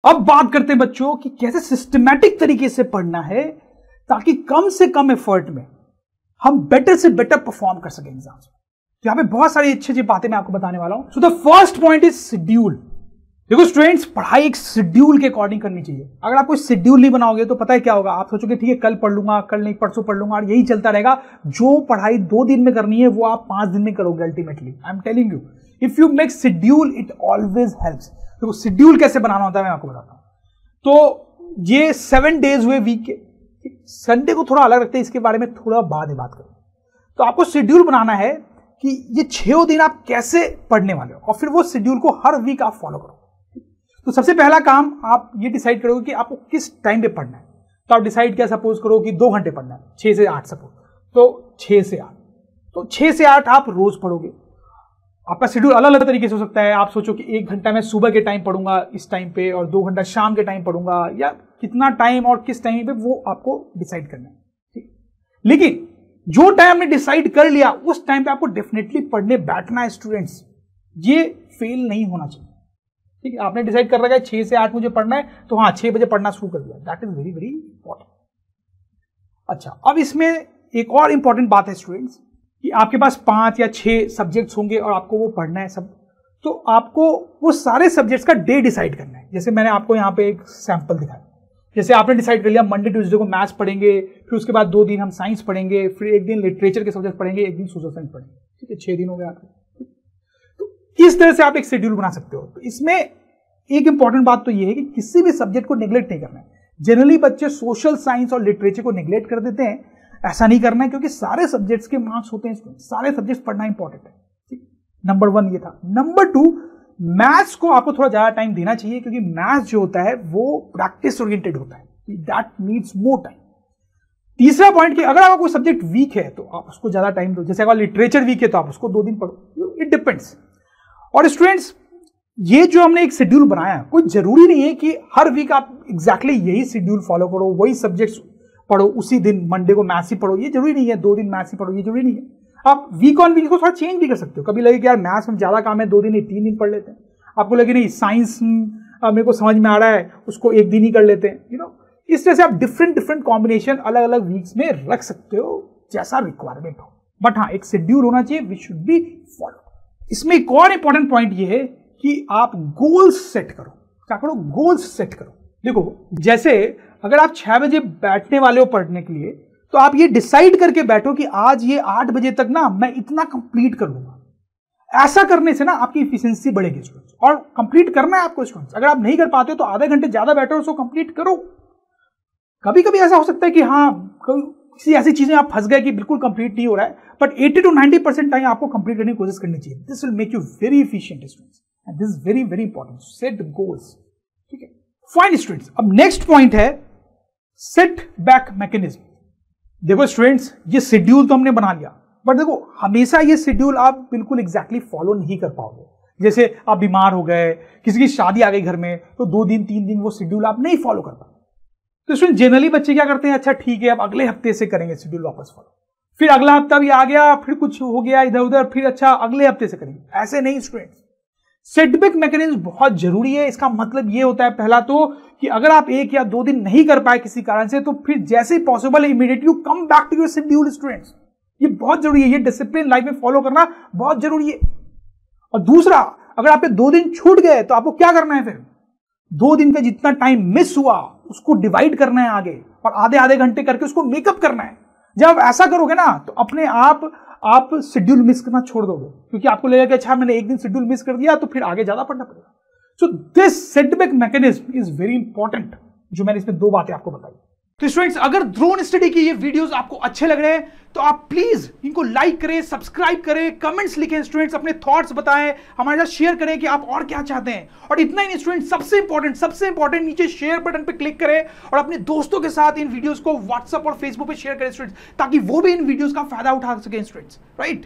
अब बात करते हैं बच्चों कि कैसे सिस्टमैटिक तरीके से पढ़ना है ताकि कम से कम एफर्ट में हम बेटर से बेटर परफॉर्म कर सकें एग्जाम्स में। यहां पे बहुत सारी अच्छी अच्छी बातें मैं आपको बताने वाला हूं। So the first point is schedule. देखो स्टूडेंट्स, पढ़ाई एक शेड्यूल के अकॉर्डिंग करनी चाहिए। अगर आप कोई शेड्यूल नहीं बनाओगे तो पता है क्या होगा, आप सोचोगे ठीक है कल पढ़ लूंगा, कल नहीं परसों पढ़ लूंगा, और यही चलता रहेगा। जो पढ़ाई 2 दिन में करनी है वो आप 5 दिन में करोगे ultimately. I am telling you, if you make schedule it always helps. देखो शेड्यूल कैसे बनाना होता है मैं आपको बताता हूं। तो ये 7 डेज हुए वीक के, संडे को थोड़ा अलग रखते हैं, इसके बारे में थोड़ा बाद में बात करें। तो आपको शेड्यूल बनाना है कि ये 6 दिन आप कैसे पढ़ने वाले हो, और फिर वो शेड्यूल को हर वीक आप फॉलो करो। तो सबसे पहला काम आप ये डिसाइड करोगे कि आपको किस टाइम पे पढ़ना है। तो आप डिसाइड किया, सपोज करो कि 2 घंटे पढ़ना है, 6 से 8 सपोज, तो 6 से 8, तो 6 से 8 आप रोज पढ़ोगे। आपका शेड्यूल अलग अलग तरीके से हो सकता है। आप सोचो कि 1 घंटा मैं सुबह के टाइम पढ़ूंगा इस टाइम पे, और 2 घंटा शाम के टाइम पढ़ूंगा, या कितना टाइम और किस टाइम पे वो आपको डिसाइड करना है, ठीक। लेकिन जो टाइम आपने डिसाइड कर लिया उस टाइम पे आपको डेफिनेटली पढ़ने बैठना है स्टूडेंट्स। ये फेल नहीं होना चाहिए, ठीक है। आपने डिसाइड कर रखा है 6 से 8 मुझे पढ़ना है, तो हाँ 6 बजे पढ़ना शुरू कर दिया, that is very very important. अच्छा, अब इसमें एक और इंपॉर्टेंट बात है स्टूडेंट्स कि आपके पास 5 या 6 सब्जेक्ट्स होंगे और आपको वो पढ़ना है सब, तो आपको वो सारे सब्जेक्ट्स का डे डिसाइड करना है। जैसे मैंने आपको यहाँ पे एक सैंपल दिखाया, जैसे आपने डिसाइड कर लिया मंडे ट्यूसडे को मैथ्स पढ़ेंगे, फिर उसके बाद 2 दिन हम साइंस पढ़ेंगे, फिर 1 दिन लिटरेचर के सब्जेक्ट पढ़ेंगे, 1 दिन सोशल साइंस पढ़ेंगे, ठीक है, 6 दिन हो गया आपके। तो इस तरह से आप एक शेड्यूल बना सकते हो। तो इसमें एक इंपॉर्टेंट बात तो ये है कि किसी भी सब्जेक्ट को नेग्लेक्ट नहीं करना है। जनरली बच्चे सोशल साइंस और लिटरेचर को नेग्लेक्ट कर देते हैं, ऐसा नहीं करना है, क्योंकि सारे सब्जेक्ट्स के मार्क्स होते हैं, सारे सब्जेक्ट्स पढ़ना इंपॉर्टेंट है, ठीक। नंबर 1 ये था। नंबर 2, मैथ्स को आपको थोड़ा ज्यादा टाइम देना चाहिए, क्योंकि मैथ्स जो होता है वो प्रैक्टिस ओरिएंटेड होता है, दैट नीड्स मोर टाइम। तीसरा पॉइंट कि अगर आपका कोई सब्जेक्ट वीक है तो आप उसको ज्यादा टाइम दो। जैसे अगर लिटरेचर वीक है तो आप उसको 2 दिन पढ़ो, इट डिपेंड्स। और स्टूडेंट्स, ये जो हमने एक शेड्यूल बनाया, कोई जरूरी नहीं है कि हर वीक आप एग्जैक्टली यही शेड्यूल फॉलो करो, वही सब्जेक्ट्स पढ़ो, उसी दिन मंडे को मैथ्स ही पढ़ो, ये जरूरी नहीं है। 2 दिन मैथ्स ही पढ़ो, ये जरूरी नहीं है। आप वीक ऑन वीक को थोड़ा चेंज भी कर सकते हो। कभी लगे कि यार मैथ्स में ज्यादा काम है, 2 दिन नहीं 3 दिन पढ़ लेते हैं। आपको लगे नहीं साइंस मेरे को समझ में आ रहा है, उसको 1 दिन ही कर लेते हैं, यू नो। इस तरह से आप डिफरेंट कॉम्बिनेशन अलग अलग वीक्स में रख सकते हो, जैसा रिक्वायरमेंट हो। बट हाँ, एक शेड्यूल होना चाहिए, विच शुड बी फॉलो। इसमें एक और इंपॉर्टेंट पॉइंट ये है कि आप गोल्स सेट करो। क्या करो? गोल्स सेट करो। देखो, जैसे अगर आप 6 बजे बैठने वाले हो पढ़ने के लिए, तो आप ये डिसाइड करके बैठो कि आज ये 8 बजे तक ना मैं इतना कंप्लीट कर लूंगा। ऐसा करने से ना आपकी इफिशिएंसी बढ़ेगी स्टूडेंट्स, और कंप्लीट करना है आपको स्टूडेंट्स। अगर आप नहीं कर पाते हो तो आधे घंटे ज्यादा बैठो, उसको कंप्लीट करो। कभी कभी ऐसा हो सकता है कि हाँ किसी ऐसी चीजें आप फंस गए कि बिल्कुल कंप्लीट नहीं हो रहा है, बट 80 to 90% टाइम आपको कंप्लीट करने की कोशिश करनी चाहिए। This will make you very efficient students, and this is very very important. Set goals, ठीक है। फाइन स्टूडेंट्स, अब नेक्स्ट पॉइंट है सेट बैक मैकेनिज्म। देखो स्टूडेंट्स, ये शेड्यूल तो हमने बना लिया, बट देखो हमेशा ये शेड्यूल आप बिल्कुल एग्जैक्टली फॉलो नहीं कर पाओगे। जैसे आप बीमार हो गए, किसी की शादी आ गई घर में, तो 2 दिन 3 दिन वो शेड्यूल आप नहीं फॉलो कर पाते। तो स्टूडेंट जनरली बच्चे क्या करते हैं, अच्छा ठीक है अब अगले हफ्ते से करेंगे शेड्यूल वापस फॉलो, फिर अगला हफ्ता भी आ गया, फिर कुछ हो गया इधर उधर, फिर अच्छा अगले हफ्ते से करेंगे। ऐसे नहीं स्टूडेंट्स, सेटबैक मैकेनिज्म बहुत जरूरी है। इसका मतलब ये होता है पहला तो कि अगर आप 1 या 2 दिन नहीं कर पाए किसी कारण से, तो फिर जैसे ही पॉसिबल है immediately come back to your schedule students. ये बहुत जरूरी है, ये डिसिप्लिन लाइफ में फॉलो करना बहुत जरूरी है। और दूसरा, अगर आपके 2 दिन छूट गए तो आपको क्या करना है, फिर 2 दिन का जितना टाइम मिस हुआ उसको डिवाइड करना है आगे, और आधे आधे घंटे करके उसको मेकअप करना है। जब ऐसा करोगे ना तो अपने आप शेड्यूल मिस करना छोड़ दोगे, क्योंकि आपको लगेगा कि अच्छा मैंने 1 दिन शेड्यूल मिस कर दिया तो फिर आगे ज्यादा पढ़ना पड़ेगा। So this setback mechanism is very important, जो मैंने इसमें 2 बातें आपको बताई। तो स्टूडेंट्स, अगर ड्रोन स्टडी के ये वीडियोस आपको अच्छे लग रहे हैं तो आप प्लीज इनको लाइक करें, सब्सक्राइब करें, कमेंट्स लिखें स्टूडेंट्स, अपने थॉट्स बताएं, हमारे साथ शेयर करें कि आप और क्या चाहते हैं। और इतना ही नहीं स्टूडेंट्स, सबसे इंपॉर्टेंट नीचे शेयर बटन पे क्लिक करें और अपने दोस्तों के साथ इन वीडियोस को व्हाट्सएप और फेसबुक पे शेयर करें स्टूडेंट्स, ताकि वो भी इन वीडियोस का फायदा उठा सकें स्टूडेंट्स, राइट।